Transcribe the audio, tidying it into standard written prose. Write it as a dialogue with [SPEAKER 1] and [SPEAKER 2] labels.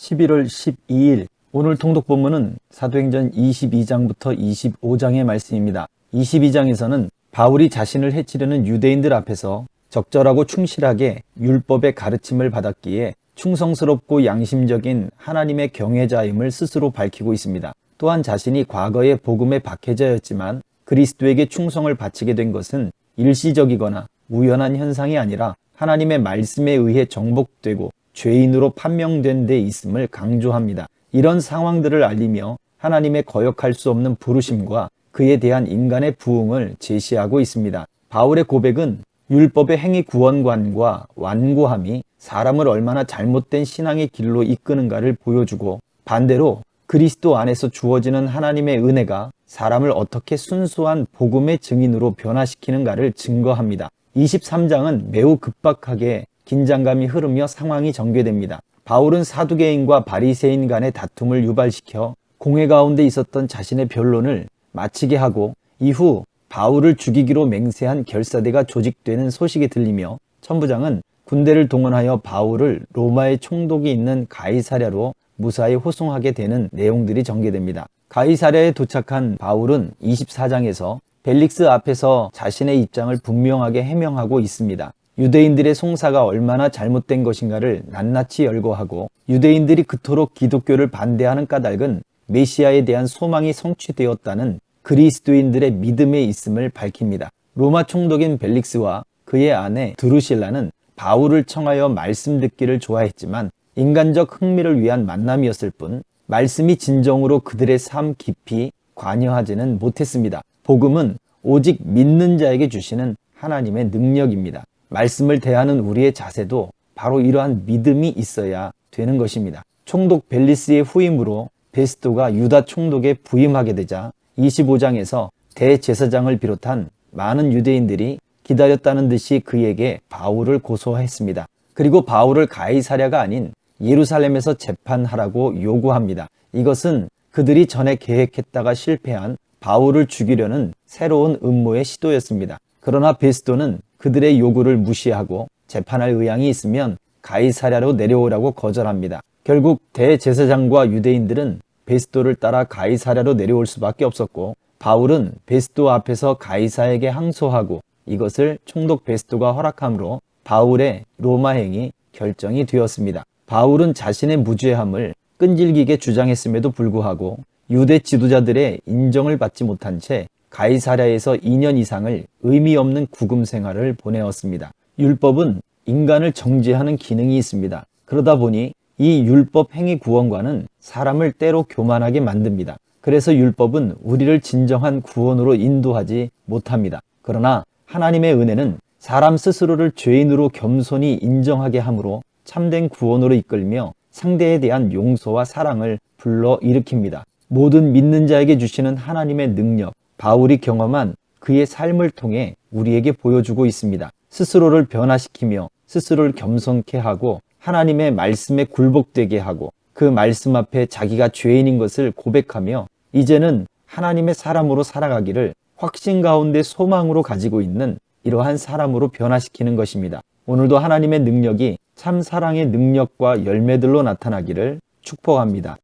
[SPEAKER 1] 11월 12일 오늘 통독 본문은 사도행전 22장부터 25장의 말씀입니다. 22장에서는 바울이 자신을 해치려는 유대인들 앞에서 적절하고 충실하게 율법의 가르침을 받았기에 충성스럽고 양심적인 하나님의 경외자임을 스스로 밝히고 있습니다. 또한 자신이 과거에 복음의 박해자였지만 그리스도에게 충성을 바치게 된 것은 일시적이거나 우연한 현상이 아니라 하나님의 말씀에 의해 정복되고 죄인으로 판명된 데 있음을 강조합니다. 이런 상황들을 알리며 하나님의 거역할 수 없는 부르심과 그에 대한 인간의 부응을 제시하고 있습니다. 바울의 고백은 율법의 행위 구원관과 완고함이 사람을 얼마나 잘못된 신앙의 길로 이끄는가를 보여주고, 반대로 그리스도 안에서 주어지는 하나님의 은혜가 사람을 어떻게 순수한 복음의 증인으로 변화시키는가를 증거합니다. 23장은 매우 급박하게 긴장감이 흐르며 상황이 전개됩니다. 바울은 사두개인과 바리새인 간의 다툼을 유발시켜 공회 가운데 있었던 자신의 변론을 마치게 하고, 이후 바울을 죽이기로 맹세한 결사대가 조직되는 소식이 들리며 천부장은 군대를 동원하여 바울을 로마의 총독이 있는 가이사랴로 무사히 호송하게 되는 내용들이 전개됩니다. 가이사랴에 도착한 바울은 24장에서 벨릭스 앞에서 자신의 입장을 분명하게 해명하고 있습니다. 유대인들의 송사가 얼마나 잘못된 것인가를 낱낱이 열거하고, 유대인들이 그토록 기독교를 반대하는 까닭은 메시아에 대한 소망이 성취되었다는 그리스도인들의 믿음에 있음을 밝힙니다. 로마 총독인 벨릭스와 그의 아내 드루실라는 바울을 청하여 말씀 듣기를 좋아했지만 인간적 흥미를 위한 만남이었을 뿐 말씀이 진정으로 그들의 삶 깊이 관여하지는 못했습니다. 복음은 오직 믿는 자에게 주시는 하나님의 능력입니다. 말씀을 대하는 우리의 자세도 바로 이러한 믿음이 있어야 되는 것입니다. 총독 벨리스의 후임으로 베스도가 유다 총독에 부임하게 되자 25장에서 대제사장을 비롯한 많은 유대인들이 기다렸다는 듯이 그에게 바울을 고소했습니다. 그리고 바울을 가이사랴가 아닌 예루살렘에서 재판하라고 요구합니다. 이것은 그들이 전에 계획했다가 실패한 바울을 죽이려는 새로운 음모의 시도였습니다. 그러나 베스도는 그들의 요구를 무시하고 재판할 의향이 있으면 가이사랴로 내려오라고 거절합니다. 결국 대제사장과 유대인들은 베스도를 따라 가이사랴로 내려올 수밖에 없었고, 바울은 베스도 앞에서 가이사에게 항소하고 이것을 총독 베스도가 허락함으로 바울의 로마행이 결정이 되었습니다. 바울은 자신의 무죄함을 끈질기게 주장했음에도 불구하고 유대 지도자들의 인정을 받지 못한 채 가이사랴에서 2년 이상을 의미 없는 구금 생활을 보내었습니다. 율법은 인간을 정죄하는 기능이 있습니다. 그러다 보니 이 율법 행위 구원관은 사람을 때로 교만하게 만듭니다. 그래서 율법은 우리를 진정한 구원으로 인도하지 못합니다. 그러나 하나님의 은혜는 사람 스스로를 죄인으로 겸손히 인정하게 함으로 참된 구원으로 이끌며 상대에 대한 용서와 사랑을 불러일으킵니다. 모든 믿는 자에게 주시는 하나님의 능력, 바울이 경험한 그의 삶을 통해 우리에게 보여주고 있습니다. 스스로를 변화시키며 스스로를 겸손케 하고 하나님의 말씀에 굴복되게 하고 그 말씀 앞에 자기가 죄인인 것을 고백하며 이제는 하나님의 사람으로 살아가기를 확신 가운데 소망으로 가지고 있는 이러한 사람으로 변화시키는 것입니다. 오늘도 하나님의 능력이 참 사랑의 능력과 열매들로 나타나기를 축복합니다.